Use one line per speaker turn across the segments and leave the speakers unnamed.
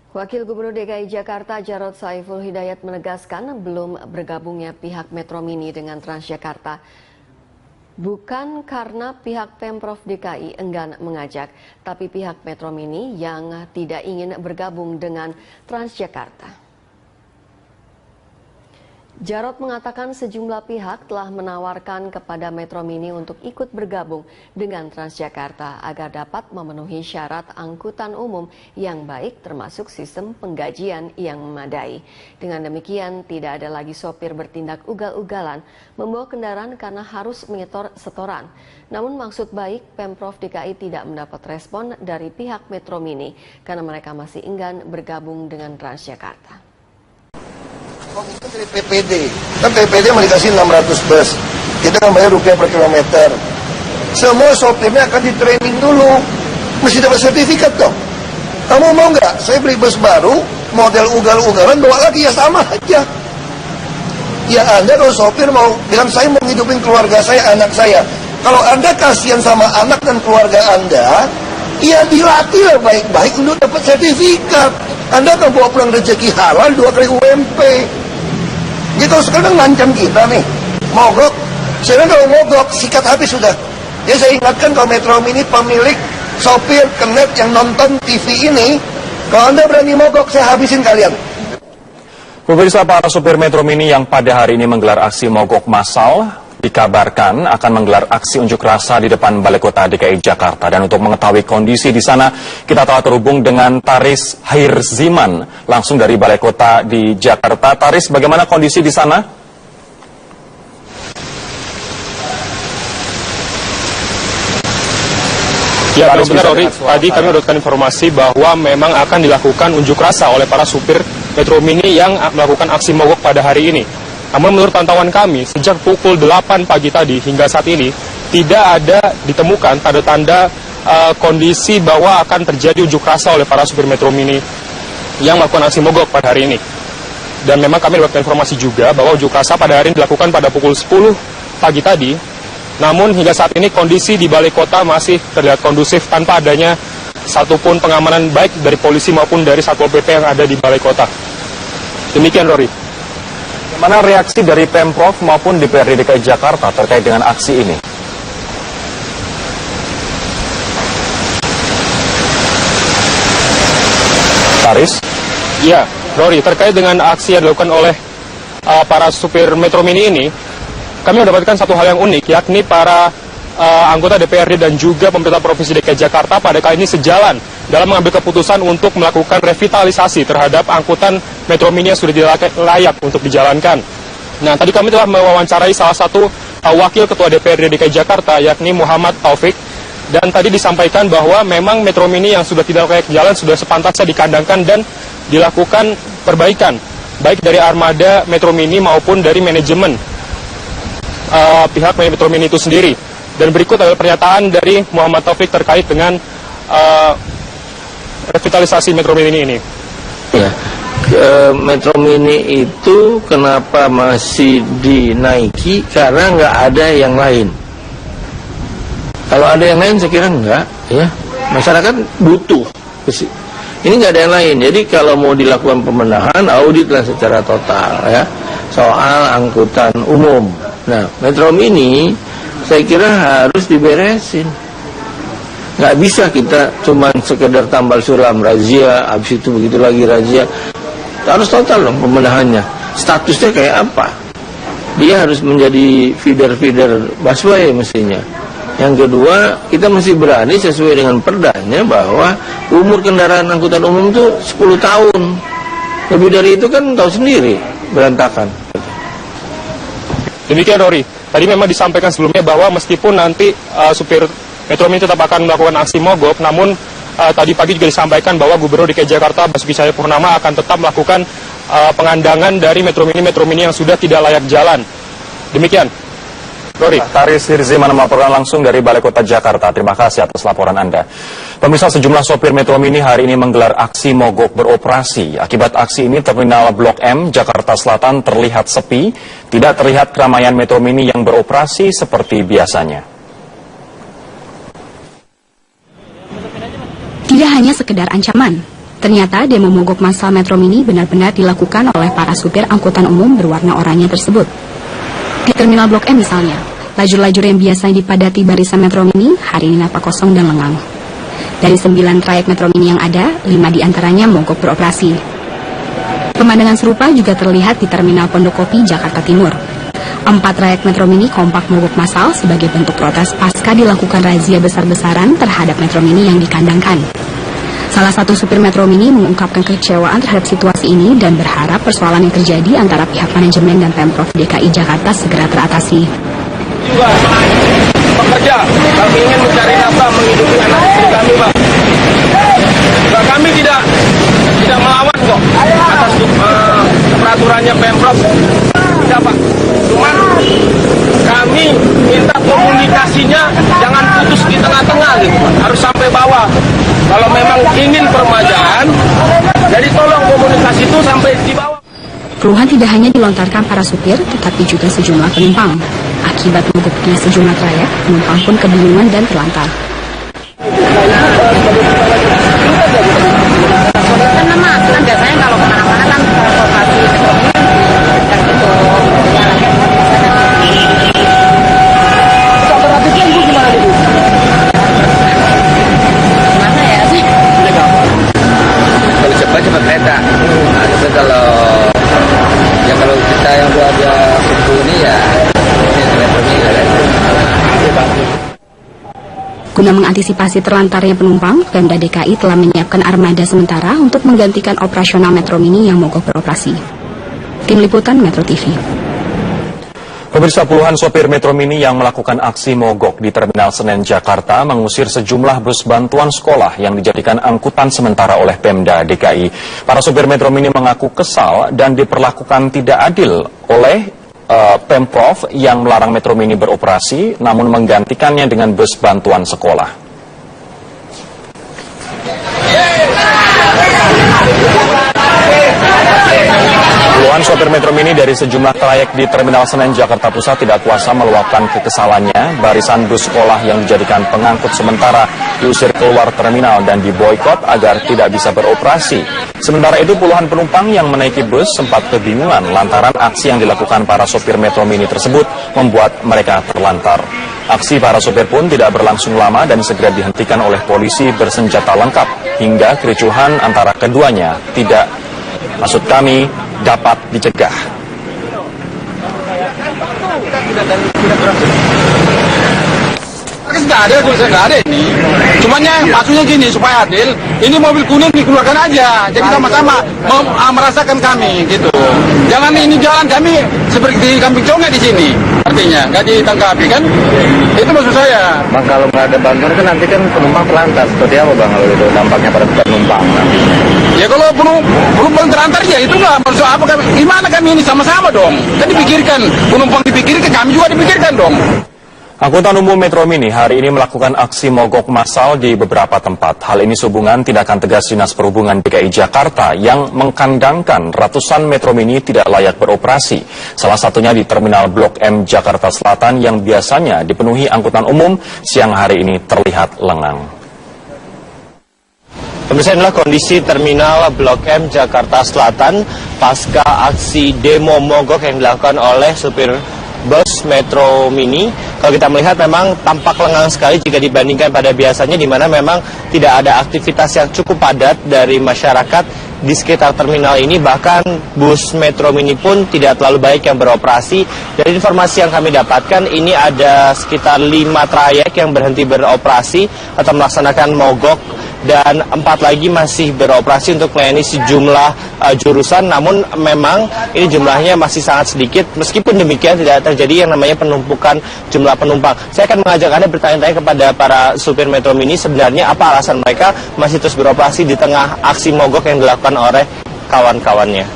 Wakil Gubernur DKI Jakarta Jarod Saiful Hidayat menegaskan belum bergabungnya pihak Metro Mini dengan Transjakarta bukan karena pihak Pemprov DKI enggan mengajak, tapi pihak Metro Mini yang tidak ingin bergabung dengan Transjakarta. Jarod mengatakan sejumlah pihak telah menawarkan kepada Metro Mini untuk ikut bergabung dengan Transjakarta agar dapat memenuhi syarat angkutan umum yang baik termasuk sistem penggajian yang memadai. Dengan demikian tidak ada lagi sopir bertindak ugal-ugalan membawa kendaraan karena harus menyetor setoran. Namun maksud baik Pemprov DKI tidak mendapat respon dari pihak Metro Mini karena mereka masih enggan bergabung dengan Transjakarta.
Komitmen dari PPD, kan PPD mau dikasih 600 bus, kita kan bayar rupiah per kilometer. Semua sopirnya akan di training dulu, mesti dapat sertifikat dong. Kamu mau nggak? Saya beli bus baru, model ugal-ugalan, bawa lagi ya sama aja. Ya Anda kalau sopir mau bilang saya mau hidupin keluarga saya, anak saya. Kalau Anda kasihan sama anak dan keluarga Anda, ya dilatih lah baik-baik untuk dapat sertifikat. Anda akan bawa pulang rezeki halal 2 kali UMP. Jadi kalau sekarang ngancam kita nih, mogok. Sekarang kalau mogok, sikat habis sudah. Jadi saya ingatkan kalau Metro Mini pemilik sopir Kenet yang nonton TV ini, kalau Anda berani mogok, saya habisin kalian.
Pemirsa, para sopir Metro Mini yang pada hari ini menggelar aksi mogok massal dikabarkan akan menggelar aksi unjuk rasa di depan Balai Kota DKI Jakarta. Dan untuk mengetahui kondisi di sana, kita telah terhubung dengan Taris Hirziman langsung dari Balai Kota di Jakarta. Taris, bagaimana kondisi di sana?
Ya, benar Rory. Tadi kami mendapatkan informasi bahwa memang akan dilakukan unjuk rasa oleh para supir Metro Mini yang melakukan aksi mogok pada hari ini. Namun menurut pantauan kami, sejak pukul 8 pagi tadi hingga saat ini, tidak ada ditemukan tanda-tanda kondisi bahwa akan terjadi unjuk rasa oleh para supir Metro Mini yang melakukan aksi mogok pada hari ini. Dan memang kami mendapatkan informasi juga bahwa unjuk rasa pada hari ini dilakukan pada pukul 10 pagi tadi. Namun hingga saat ini kondisi di Balai Kota masih terlihat kondusif tanpa adanya satupun pengamanan baik dari polisi maupun dari Satpol PP yang ada di Balai Kota. Demikian, Rory.
Bagaimana reaksi dari Pemprov maupun DPRD DKI Jakarta terkait dengan aksi ini? Taris?
Ya, Rory, terkait dengan aksi yang dilakukan oleh para supir Metro Mini ini, kami mendapatkan satu hal yang unik, yakni para anggota DPRD dan juga pemerintah Provinsi DKI Jakarta pada kali ini sejalan dalam mengambil keputusan untuk melakukan revitalisasi terhadap angkutan Metro Mini yang sudah tidak layak untuk dijalankan. Nah, tadi kami telah mewawancarai salah satu wakil ketua DPRD DKI Jakarta, yakni Muhammad Taufik, dan tadi disampaikan bahwa memang Metro Mini yang sudah tidak layak jalan sudah sepantasnya dikandangkan dan dilakukan perbaikan, baik dari armada Metro Mini maupun dari manajemen pihak Metro Mini itu sendiri. Dan berikut adalah pernyataan dari Muhammad Taufik terkait dengan revitalisasi Metro Mini ini.
Ya, Metro Mini itu kenapa masih dinaiki? Karena nggak ada yang lain. Kalau ada yang lain saya kira enggak, ya. Masyarakat butuh. Ini nggak ada yang lain. Jadi kalau mau dilakukan pembenahan, auditlah secara total, ya, soal angkutan umum. Nah, Metro Mini saya kira harus diberesin. Nggak bisa kita cuman sekedar tambal sulam, razia, habis itu begitu lagi razia. Harus total dong pembenahannya. Statusnya kayak apa? Dia harus menjadi feeder-feeder busway mestinya. Yang kedua, kita masih berani sesuai dengan perdanya bahwa umur kendaraan angkutan umum itu 10 tahun. Lebih dari itu kan tahu sendiri, berantakan.
Demikian, Rory. Tadi memang disampaikan sebelumnya bahwa meskipun nanti supir Metro Mini tetap akan melakukan aksi mogok, namun tadi pagi juga disampaikan bahwa Gubernur DKI Jakarta Basuki Cahayapurnama akan tetap melakukan pengandangan dari Metro Mini yang sudah tidak layak jalan. Demikian, Rory.
Taris Hirziman melaporkan langsung dari Balai Kota Jakarta. Terima kasih atas laporan Anda. Pemirsa, sejumlah sopir Metro Mini hari ini menggelar aksi mogok beroperasi. Akibat aksi ini, Terminal Blok M, Jakarta Selatan terlihat sepi. Tidak terlihat keramaian Metro Mini yang beroperasi seperti biasanya.
Tidak hanya sekedar ancaman, Ternyata demo mogok massal Metro Mini benar-benar dilakukan oleh para supir angkutan umum berwarna oranye tersebut. Di Terminal Blok M misalnya, lajur-lajur yang biasanya dipadati barisan Metro Mini hari ini nampak kosong dan lengang. Dari 9 trayek Metro Mini yang ada, 5 diantaranya mogok beroperasi. Pemandangan serupa juga terlihat di Terminal Pondokopi, Jakarta Timur. 4 trayek Metro Mini kompak mogok massal sebagai bentuk protes pasca dilakukan razia besar-besaran terhadap Metro Mini yang dikandangkan. Salah satu supir Metro Mini mengungkapkan kekecewaan terhadap situasi ini dan berharap persoalan yang terjadi antara pihak manajemen dan Pemprov DKI Jakarta segera teratasi.
Juga pekerja, kami ingin mencari nafkah menghidupi anak istri kami, Pak. Juga kami tidak melawan kok atas peraturannya Pemprov. Tidak, Pak. Cuman kami minta komunikasinya jangan putus di tengah-tengah gitu, Pak. Harus sampai bawah. Kalau memang ingin permajaan, jadi tolong komunikasi itu sampai di bawah.
Keluhan tidak hanya dilontarkan para supir, tetapi juga sejumlah penumpang. Akibat mogoknya sejumlah trayek, penumpang pun kebingungan dan terlantar.
Kan biasanya kalau kemana-mana kan transportasi dan gitu. Alternatifnya ibu gimana ibu? Gimana ya sih?
Kalau cepat kereta. Nah, tapi kalau kita yang buat ya ini ya
Guna mengantisipasi terlantarnya penumpang, Pemda DKI telah menyiapkan armada sementara untuk menggantikan operasional Metro Mini yang mogok beroperasi. Tim Liputan Metro TV.
Pemirsa, puluhan sopir Metro Mini yang melakukan aksi mogok di Terminal Senen, Jakarta mengusir sejumlah bus bantuan sekolah yang dijadikan angkutan sementara oleh Pemda DKI. Para sopir Metro Mini mengaku kesal dan diperlakukan tidak adil oleh Pemprov yang melarang Metro Mini beroperasi, namun menggantikannya dengan bus bantuan sekolah. Puluhan sopir Metro Mini dari sejumlah trayek di Terminal Senen, Jakarta Pusat tidak kuasa meluapkan kekesalannya. Barisan bus sekolah yang dijadikan pengangkut sementara diusir keluar terminal dan diboikot agar tidak bisa beroperasi. Sementara itu puluhan penumpang yang menaiki bus sempat kebingungan lantaran aksi yang dilakukan para sopir Metro Mini tersebut membuat mereka terlantar. Aksi para sopir pun tidak berlangsung lama dan segera dihentikan oleh polisi bersenjata lengkap hingga kericuhan antara keduanya dapat dicegah.
Nggak ada, nggak ada ini. Cumannya maksudnya gini, supaya adil, ini mobil kuning dikeluarkan aja. Jadi sama-sama merasakan kami gitu. Jangan ini jalan kami seperti kambing conge di sini. Artinya nggak ditangkapi kan? Itu maksud saya.
Bang, kalau nggak ada bantuan kan nanti kan penumpang terlantar. Seperti apa Bang kalau itu dampaknya pada penumpang nantinya?
Ya kalau penumpang terlantar ya itu nggak maksud apa kami. Gimana kami ini sama-sama dong? Kan dipikirkan, penumpang dipikirkan, kami juga dipikirkan dong.
Angkutan umum Metro Mini hari ini melakukan aksi mogok massal di beberapa tempat. Hal ini sehubungan tindakan tegas Dinas Perhubungan DKI Jakarta yang mengkandangkan ratusan Metro Mini tidak layak beroperasi. Salah satunya di Terminal Blok M Jakarta Selatan yang biasanya dipenuhi angkutan umum, siang hari ini terlihat lengang.
Pemirsa, inilah kondisi Terminal Blok M Jakarta Selatan pasca aksi demo mogok yang dilakukan oleh supir bus Metro Mini. Kalau kita melihat memang tampak lengang sekali jika dibandingkan pada biasanya, di mana memang tidak ada aktivitas yang cukup padat dari masyarakat di sekitar terminal ini. Bahkan bus Metro Mini pun tidak terlalu baik yang beroperasi. Dari informasi yang kami dapatkan, ini ada sekitar 5 trayek yang berhenti beroperasi atau melaksanakan mogok, dan 4 lagi masih beroperasi untuk melayani sejumlah jurusan. Namun memang ini jumlahnya masih sangat sedikit. Meskipun demikian tidak terjadi yang namanya penumpukan jumlah penumpang. Saya akan mengajak Anda bertanya-tanya kepada para supir Metro Mini sebenarnya apa alasan mereka masih terus beroperasi di tengah aksi mogok yang dilakukan oleh kawan-kawannya.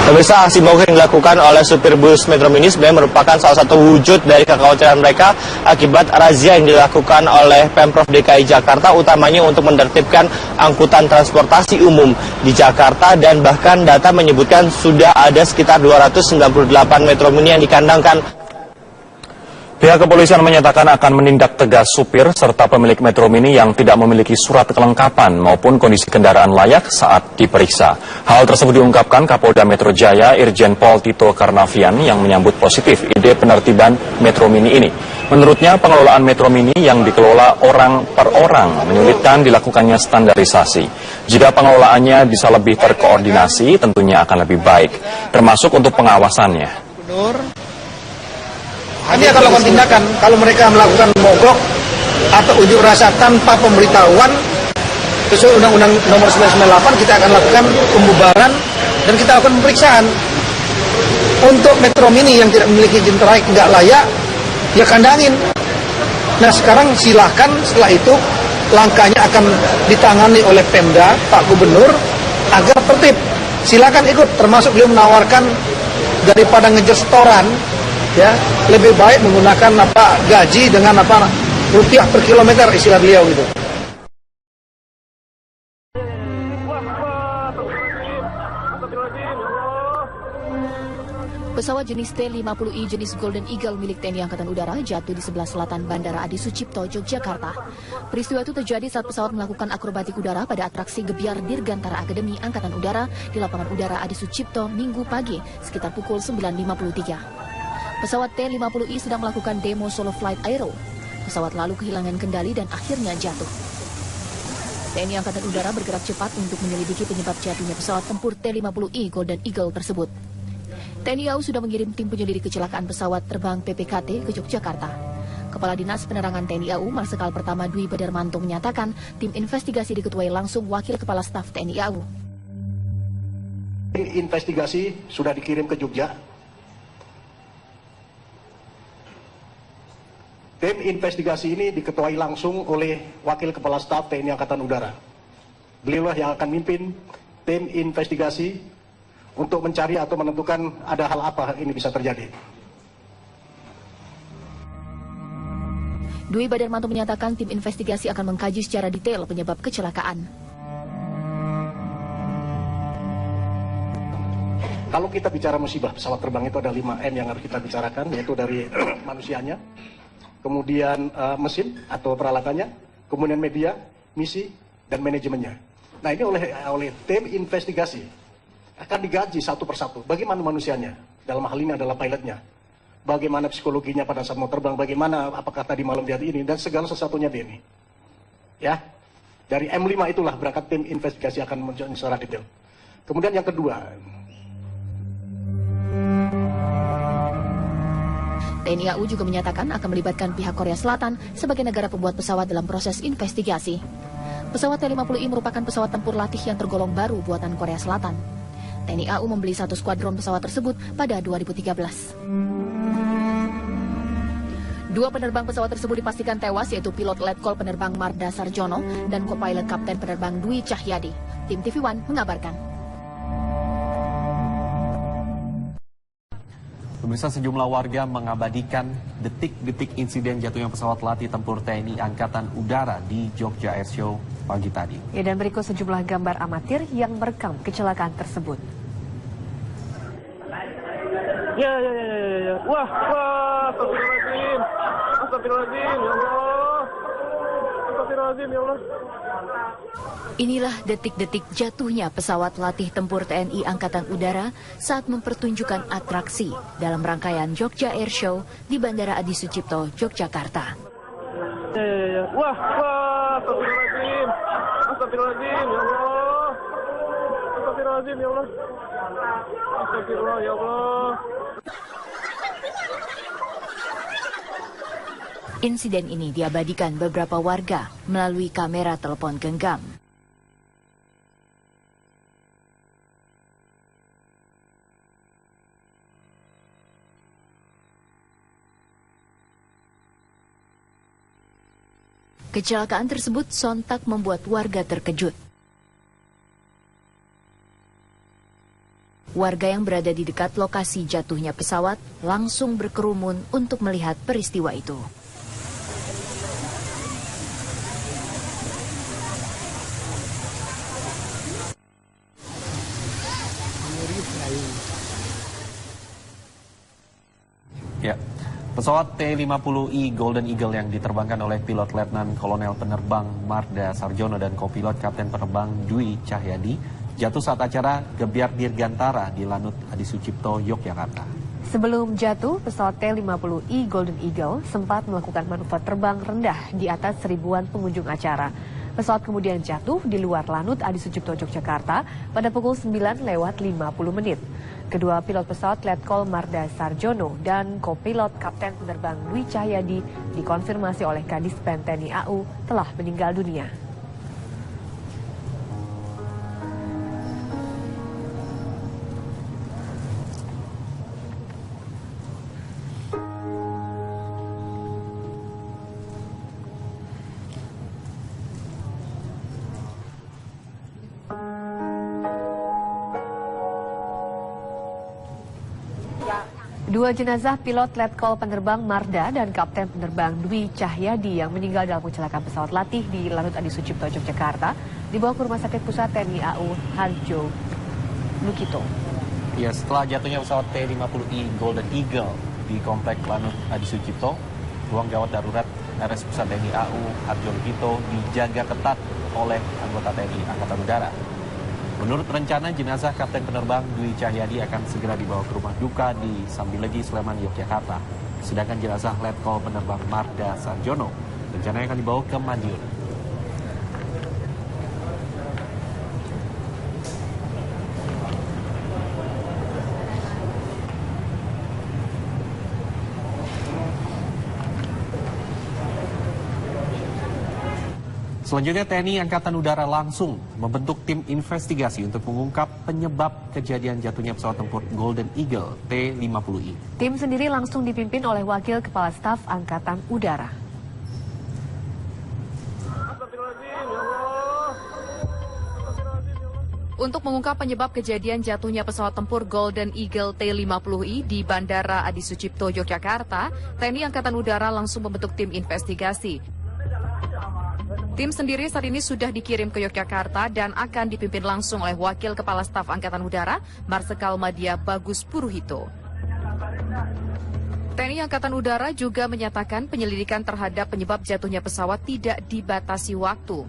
Pemirsa, aksi mogok yang dilakukan oleh supir bus Metro Mini sebenarnya merupakan salah satu wujud dari kekhawatiran mereka akibat razia yang dilakukan oleh Pemprov DKI Jakarta, utamanya untuk menertibkan angkutan transportasi umum di Jakarta, dan bahkan data menyebutkan sudah ada sekitar 298 Metro Mini yang dikandangkan.
Pihak kepolisian menyatakan akan menindak tegas supir serta pemilik Metro Mini yang tidak memiliki surat kelengkapan maupun kondisi kendaraan layak saat diperiksa. Hal tersebut diungkapkan Kapolda Metro Jaya Irjen Pol Tito Karnavian yang menyambut positif ide penertiban Metro Mini ini. Menurutnya pengelolaan Metro Mini yang dikelola orang per orang menyulitkan dilakukannya standarisasi. Jika pengelolaannya bisa lebih terkoordinasi tentunya akan lebih baik, termasuk untuk pengawasannya.
Kami akan lakukan tindakan kalau mereka melakukan mogok atau unjuk rasa tanpa pemberitahuan sesuai Undang-Undang Nomor 998, kita akan lakukan pembubaran dan kita lakukan pemeriksaan. Untuk Metro Mini yang tidak memiliki izin trayek nggak layak, ya kandangin. Nah sekarang silahkan setelah itu langkahnya akan ditangani oleh Pemda, Pak Gubernur agar tertib. Silakan ikut, termasuk beliau menawarkan daripada ngejar setoran, ya lebih baik menggunakan gaji dengan rupiah per kilometer istilah beliau gitu.
Pesawat jenis T-50I jenis Golden Eagle milik TNI Angkatan Udara jatuh di sebelah selatan Bandara Adi Sucipto, Yogyakarta. Peristiwa itu terjadi saat pesawat melakukan akrobatik udara pada atraksi Gebiar Dirgantara Akademi Angkatan Udara di lapangan udara Adi Sucipto Minggu pagi sekitar pukul 9.53. Pesawat T-50I sedang melakukan demo solo flight aero. Pesawat lalu kehilangan kendali dan akhirnya jatuh. TNI Angkatan Udara bergerak cepat untuk menyelidiki penyebab jatuhnya pesawat tempur T-50I Golden Eagle tersebut. TNI AU sudah mengirim tim penyelidik kecelakaan pesawat terbang PPKT ke Yogyakarta. Kepala Dinas Penerangan TNI AU Marsikal Pertama Dwi Badarmanto menyatakan tim investigasi diketuai langsung Wakil Kepala Staf TNI AU.
Investigasi sudah dikirim ke Jogja. Tim investigasi ini diketuai langsung oleh Wakil Kepala Staf TNI Angkatan Udara. Beliaulah yang akan mimpin tim investigasi untuk mencari atau menentukan ada hal apa ini bisa terjadi.
Dwi Badarmanto menyatakan tim investigasi akan mengkaji secara detail penyebab kecelakaan.
Kalau kita bicara musibah pesawat terbang itu ada 5M yang harus kita bicarakan, yaitu dari manusianya, kemudian mesin atau peralatannya, kemudian media, misi, dan manajemennya. Nah ini oleh tim investigasi akan digaji satu persatu. Bagaimana manusianya? Dalam hal ini adalah pilotnya. Bagaimana psikologinya pada saat mau terbang? Bagaimana apakah tadi malam dia ini dan segala sesuatunya dia ini. Ya, dari M5 itulah berangkat tim investigasi akan menunjukkan secara detail. Kemudian yang kedua,
TNI AU juga menyatakan akan melibatkan pihak Korea Selatan sebagai negara pembuat pesawat dalam proses investigasi. Pesawat T-50I merupakan pesawat tempur latih yang tergolong baru buatan Korea Selatan. TNI AU membeli satu skuadron pesawat tersebut pada 2013. Dua penerbang pesawat tersebut dipastikan tewas, yaitu pilot Letkol Penerbang Marda Sarjono dan kopilot Kapten Penerbang Dwi Cahyadi. Tim TV One mengabarkan.
Pemirsa, sejumlah warga mengabadikan detik-detik insiden jatuhnya pesawat latih tempur TNI Angkatan Udara di Jogja Airshow pagi tadi.
Ya, dan berikut sejumlah gambar amatir yang merekam kecelakaan tersebut.
Ya. Wah, astagfirullahaladzim. Astagfirullahaladzim, ya Allah. Astagfirullahaladzim, ya Allah.
Inilah detik-detik jatuhnya pesawat latih tempur TNI Angkatan Udara saat mempertunjukkan atraksi dalam rangkaian Jogja Airshow di Bandara Adi Sucipto, Yogyakarta.
Ya. Wah, astagfirullahaladzim. Astagfirullahaladzim, ya Allah. Astagfirullahaladzim, ya Allah. Astagfirullah, ya Allah.
Insiden ini diabadikan beberapa warga melalui kamera telepon genggam. Kecelakaan tersebut sontak membuat warga terkejut. Warga yang berada di dekat lokasi jatuhnya pesawat langsung berkerumun untuk melihat peristiwa itu.
Ya, Pesawat T-50I Golden Eagle yang diterbangkan oleh pilot Letnan Kolonel Penerbang Marda Sarjono dan kopilot Kapten Penerbang Dwi Cahyadi jatuh saat acara Gebyar Dirgantara di Lanut Adi Sucipto, Yogyakarta.
Sebelum jatuh, pesawat T-50I Golden Eagle sempat melakukan manuver terbang rendah di atas ribuan pengunjung acara. Pesawat kemudian jatuh di luar Lanut Adi Sucipto, Yogyakarta pada pukul 9:50. Kedua pilot pesawat Letkol Marda Sarjono dan kopilot Kapten Penerbang Dwi Cahyadi dikonfirmasi oleh Kadis Pen TNI AU telah meninggal dunia. Dua jenazah pilot Letkol Penerbang Marda dan Kapten Penerbang Dwi Cahyadi yang meninggal dalam kecelakaan pesawat latih di Lanut Adi Sucipto, Yogyakarta dibawa ke Rumah Sakit Pusat TNI AU Harjo Lukito.
Ya, setelah jatuhnya pesawat T-50I Golden Eagle di Komplek Lanut Adi Sucipto, ruang gawat darurat RS Pusat TNI AU Harjo Lukito dijaga ketat oleh anggota TNI Angkatan Udara. Menurut rencana, jenazah Kapten Penerbang Dwi Cahyadi akan segera dibawa ke rumah duka di Sambilegi, Sleman, Yogyakarta. Sedangkan jenazah Letkol Penerbang Marda Sarjono rencananya akan dibawa ke Madiun. Selanjutnya, TNI Angkatan Udara langsung membentuk tim investigasi untuk mengungkap penyebab kejadian jatuhnya pesawat tempur Golden Eagle T-50I.
Tim sendiri langsung dipimpin oleh Wakil Kepala Staf Angkatan Udara.
Untuk mengungkap penyebab kejadian jatuhnya pesawat tempur Golden Eagle T-50I di Bandara Adi Sucipto, Yogyakarta, TNI Angkatan Udara langsung membentuk tim investigasi. Tim sendiri saat ini sudah dikirim ke Yogyakarta dan akan dipimpin langsung oleh Wakil Kepala Staf Angkatan Udara, Marsikal Madya Bagus Puruhito. TNI Angkatan Udara juga menyatakan penyelidikan terhadap penyebab jatuhnya pesawat tidak dibatasi waktu.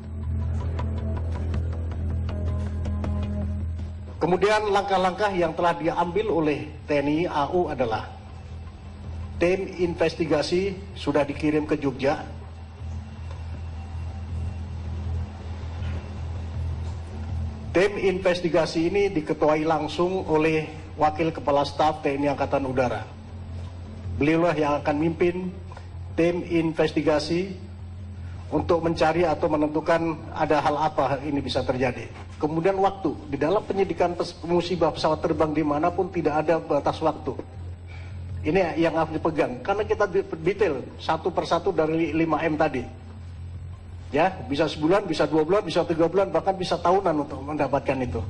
Kemudian langkah-langkah yang telah diambil oleh TNI AU adalah tim investigasi sudah dikirim ke Jogja. Tim investigasi ini diketuai langsung oleh Wakil Kepala Staf TNI Angkatan Udara. Beliaulah yang akan mimpin tim investigasi untuk mencari atau menentukan ada hal apa ini bisa terjadi. Kemudian waktu, di dalam penyidikan musibah pesawat terbang dimanapun tidak ada batas waktu. Ini yang harus dipegang, karena kita detail satu persatu dari 5M tadi. Ya, bisa sebulan, bisa 2 bulan, bisa 3 bulan, bahkan bisa tahunan untuk mendapatkan itu.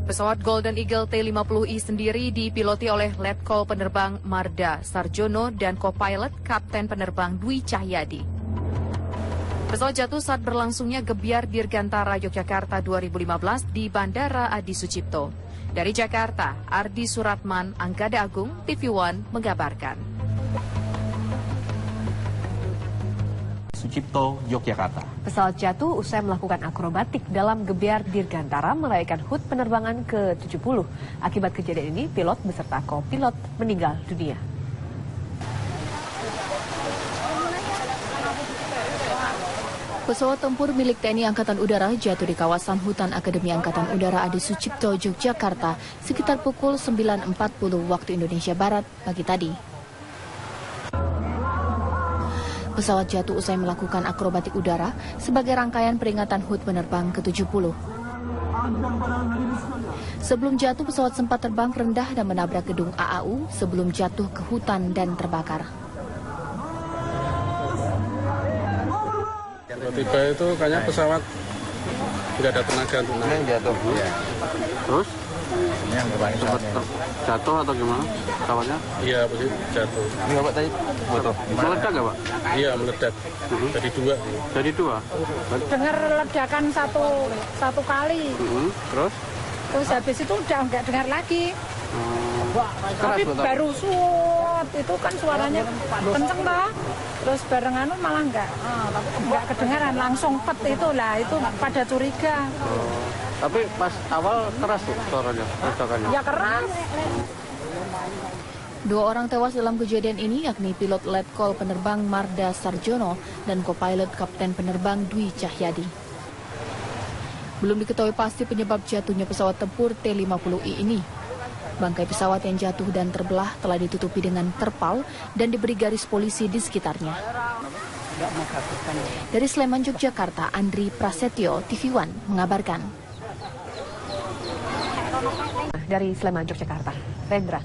Pesawat Golden Eagle T-50I sendiri dipiloti oleh Letkol Penerbang Marda Sarjono dan kopilot Kapten Penerbang Dwi Cahyadi. Pesawat jatuh saat berlangsungnya Gebyar Dirgantara Yogyakarta 2015 di Bandara Adi Sucipto. Dari Jakarta, Ardi Suratman, Angkada Agung, TV One mengabarkan.
Sucipto, Yogyakarta.
Pesawat jatuh usai melakukan akrobatik dalam Gebyar Dirgantara merayakan HUT penerbangan ke-70. Akibat kejadian ini, pilot beserta kopilot meninggal dunia.
Pesawat tempur milik TNI Angkatan Udara jatuh di kawasan Hutan Akademi Angkatan Udara Adi Sucipto, Yogyakarta sekitar pukul 9.40 waktu Indonesia Barat pagi tadi. Pesawat jatuh usai melakukan akrobatik udara sebagai rangkaian peringatan HUT penerbang ke-70. Sebelum jatuh, pesawat sempat terbang rendah dan menabrak gedung AAU sebelum jatuh ke hutan dan terbakar.
Tiba itu kayaknya pesawat tidak ada tenaga untuk naik.
Jatuh.
Ya.
Terus? Jatuh atau gimana pesawatnya?
Iya, jatuh.
Ini Bapak tadi foto. Meledak nggak Pak?
Iya, meledak. Jadi 2.
Jadi 2?
Dengar ledakan satu kali.
Terus?
Terus habis itu udah nggak dengar lagi. Tapi baru suut itu kan suaranya kenceng lah. Terus barengan malah enggak kedengaran, langsung pet itu lah, itu pada curiga.
Tapi pas awal keras tuh suaranya, ledakannya.
Ya keras.
2 orang tewas dalam kejadian ini yakni pilot Letkol penerbang Marda Sarjono dan kopilot Kapten penerbang Dwi Cahyadi. Belum diketahui pasti penyebab jatuhnya pesawat tempur T-50I ini. Bangkai pesawat yang jatuh dan terbelah telah ditutupi dengan terpal dan diberi garis polisi di sekitarnya. Dari Sleman, Yogyakarta, Andri Prasetyo, TV One mengabarkan.
Dari Sleman, Yogyakarta, Rendra.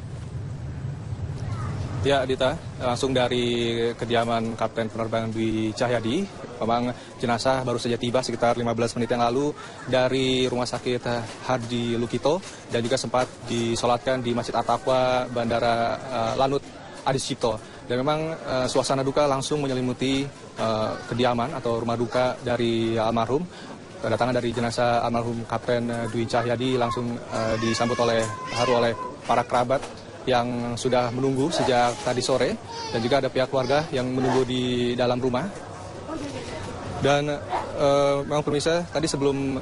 Ya, Dita, langsung dari kediaman Kapten penerbangan Dwi Cahyadi. Memang jenazah baru saja tiba sekitar 15 menit yang lalu dari Rumah Sakit Hadi Lukito dan juga sempat disolatkan di Masjid At-Taqwa Bandara Lanut Adi Sucipto. Dan memang suasana duka langsung menyelimuti kediaman atau rumah duka dari almarhum. Kedatangan dari jenazah almarhum Kapten Dwi Cahyadi langsung disambut oleh para kerabat yang sudah menunggu sejak tadi sore, dan juga ada pihak keluarga yang menunggu di dalam rumah. Dan memang pemirsa, tadi sebelum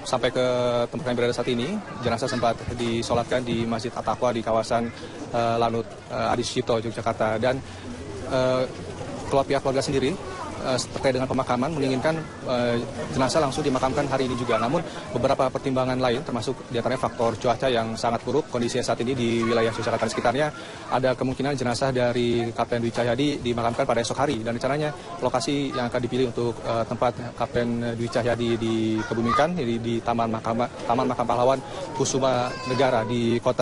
sampai ke tempat yang berada saat ini, jenazah sempat disolatkan di Masjid At-Taqwa di kawasan Lanut Adi Sucipto, Yogyakarta. Dan pihak keluarga sendiri terkait dengan pemakaman menginginkan jenazah langsung dimakamkan hari ini juga. Namun beberapa pertimbangan lain termasuk diantaranya faktor cuaca yang sangat buruk kondisinya saat ini di wilayah Yogyakarta dan sekitarnya, ada kemungkinan jenazah dari Kapten Dwi Cahyadi dimakamkan pada esok hari, dan rencananya lokasi yang akan dipilih untuk tempat Kapten Dwi Cahyadi dikebumikan di Taman Makam Pahlawan Kusuma Negara di kota